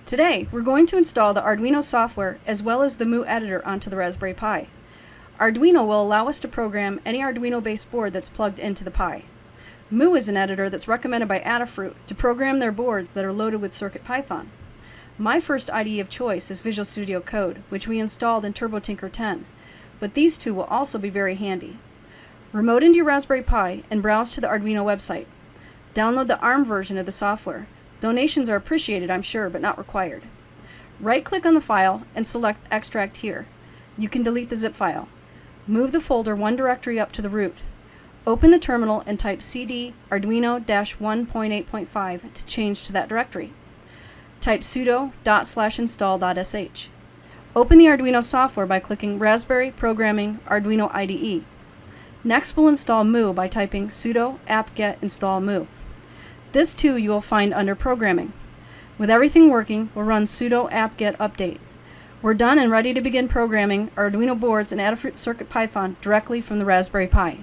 Today, we're going to install the Arduino software as well as the MU editor onto the Raspberry Pi. Arduino will allow us to program any Arduino-based board that's plugged into the Pi. MU is an editor that's recommended by Adafruit to program their boards that are loaded with CircuitPython. My first IDE of choice is Visual Studio Code, which we installed in TurboTinker 10, but these two will also be very handy. Remote into your Raspberry Pi and browse to the Arduino website. Download the ARM version of the software. Donations are appreciated, I'm sure, but not required. Right-click on the file and select Extract here. You can delete the zip file. Move the folder one directory up to the root. Open the terminal and type cd arduino-1.8.5 to change to that directory. Type sudo /install.sh. Open the Arduino software by clicking Raspberry Programming Arduino IDE. Next, we'll install MU by typing sudo apt-get install MU. This too you will find under Programming. With everything working, we'll run sudo apt-get update. We're done and ready to begin programming Arduino boards and Adafruit CircuitPython directly from the Raspberry Pi.